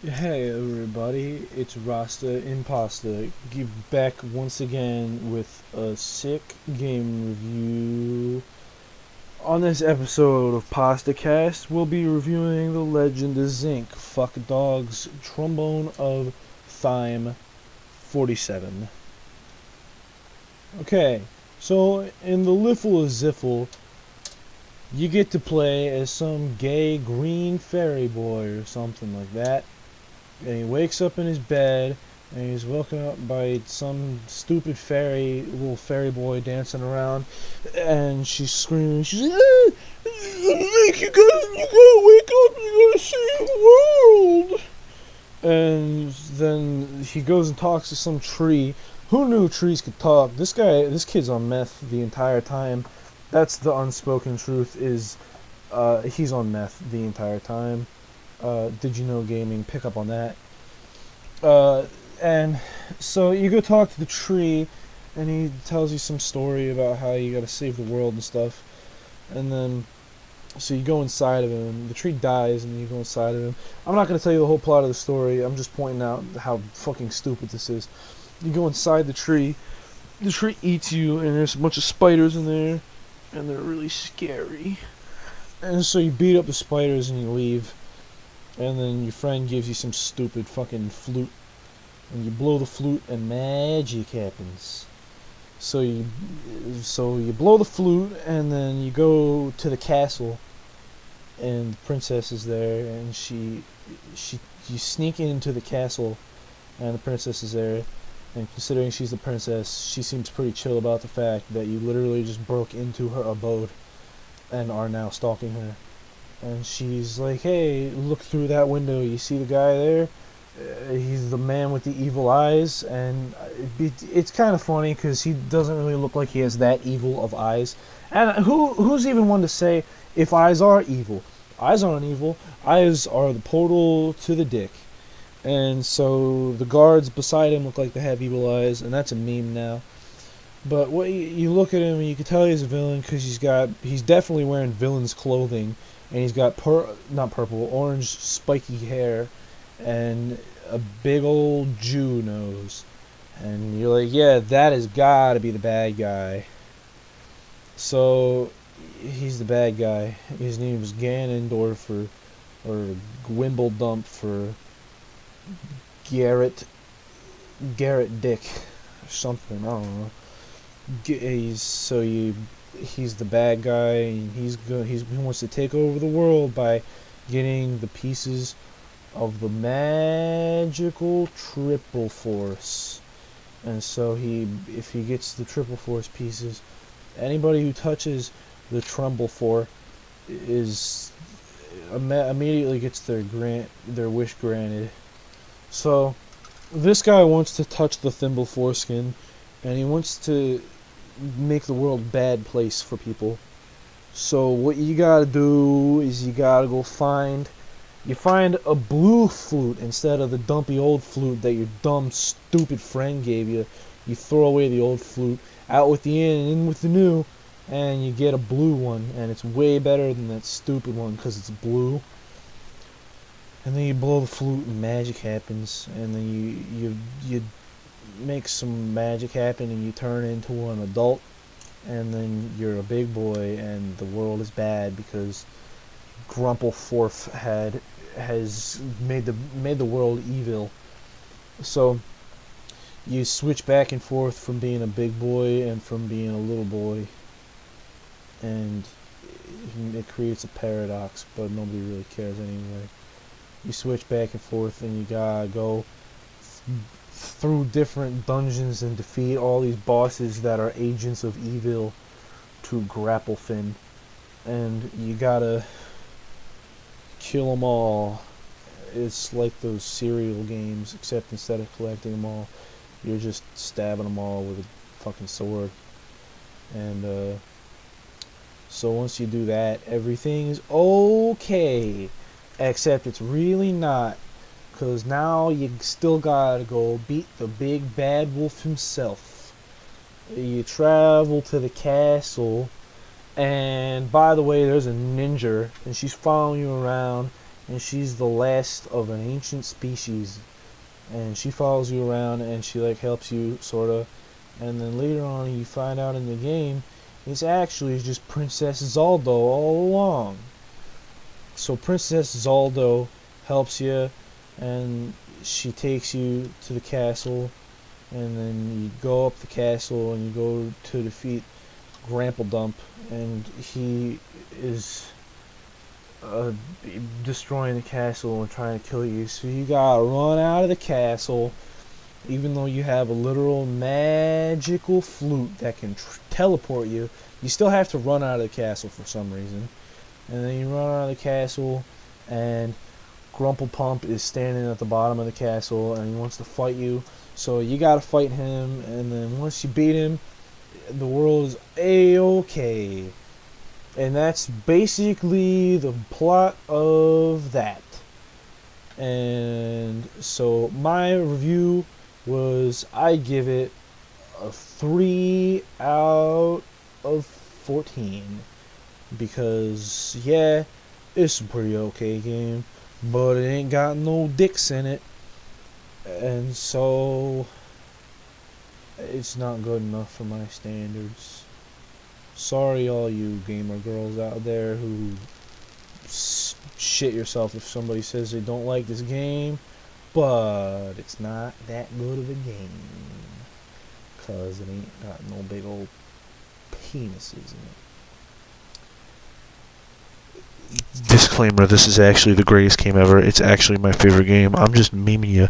Hey everybody, it's RastaImposta. Back once again with a sick game review. On this episode of Pastacast, we'll be reviewing The Legend of Zinc, Fuck Dog's Trombone of Thyme 47. Okay, so in the Liffle of Ziffle, you get to play as some gay green fairy boy or something like that. And he wakes up in his bed and he's woken up by some stupid little fairy boy dancing around, and she's screaming. She's like, Nick, you gotta wake up. You gotta save the world. And then he goes and talks to some tree. Who knew trees could talk? This kid's on meth the entire time. That's the unspoken truth. He's on meth the entire time. Did you know gaming? Pick up on that. And so you go talk to the tree, and he tells you some story about how you gotta save the world and stuff. And then, so you go inside of him. The tree dies, and you go inside of him. I'm not gonna tell you the whole plot of the story. I'm just pointing out how fucking stupid this is. You go inside the tree. The tree eats you, and there's a bunch of spiders in there, and they're really scary. And so you beat up the spiders, and you leave. And then your friend gives you some stupid fucking flute, and you blow the flute, and magic happens. So you blow the flute, and then you go to the castle, and the princess is there, and you sneak into the castle, and the princess is there. And considering she's the princess, she seems pretty chill about the fact that you literally just broke into her abode and are now stalking her. And she's like, hey, look through that window. You see the guy there? He's the man with the evil eyes. And it's kind of funny because he doesn't really look like he has that evil of eyes. And who's even one to say if eyes are evil? Eyes aren't evil. Eyes are the portal to the dick. And so the guards beside him look like they have evil eyes. And that's a meme now. But what you look at him and you can tell he's a villain because he's definitely wearing villain's clothing, and he's got not purple, orange spiky hair, and a big old Jew nose, and you're like, yeah, that has got to be the bad guy. So he's the bad guy. His name is Ganondorf or Gwimbledump for Garrett Dick or something. I don't know. He's the bad guy, and he wants to take over the world by getting the pieces of the magical triple force. And so if he gets the triple force pieces, anybody who touches the trumble four is immediately gets their wish granted. So this guy wants to touch the thimble foreskin, and he wants to make the world a bad place for people. So what you gotta do is you gotta go find a blue flute instead of the dumpy old flute that your dumb stupid friend gave you. You throw away the old flute, out with the in with the new, and you get a blue one, and it's way better than that stupid one because it's blue. And then you blow the flute and magic happens, and then you make some magic happen, and you turn into an adult, and then you're a big boy, and the world is bad because Grumpleforth has made the world evil. So you switch back and forth from being a big boy and from being a little boy, and it creates a paradox, but nobody really cares anyway. You switch back and forth, and you gotta go through different dungeons and defeat all these bosses that are agents of evil to Grapplefin, and you gotta kill them all. It's like those cereal games, except instead of collecting them all, you're just stabbing them all with a fucking sword. And so once you do that, everything is okay, except it's really not. Because now you still gotta go beat the big bad wolf himself. You travel to the castle, and by the way, there's a ninja, and she's following you around, and she's the last of an ancient species, and she follows you around and she like helps you sorta, and then later on you find out in the game it's actually just Princess Zaldo all along. So Princess Zaldo helps you, and she takes you to the castle, and then you go up the castle and you go to defeat Grandpa Dump, and he is uh, destroying the castle and trying to kill you. So you gotta run out of the castle, even though you have a literal magical flute that can teleport you. You still have to run out of the castle for some reason. And then you run out of the castle, and Grumple Pump is standing at the bottom of the castle, and he wants to fight you. So you gotta fight him, and then once you beat him, the world is A-okay. And that's basically the plot of that. And so my review was, I give it a 3 out of 14. Because, yeah, it's a pretty okay game, but it ain't got no dicks in it. And so, it's not good enough for my standards. Sorry, all you gamer girls out there who shit yourself if somebody says they don't like this game, but it's not that good of a game, cause it ain't got no big old penises in it. Disclaimer, this is actually the greatest game ever. It's actually my favorite game. I'm just memeing you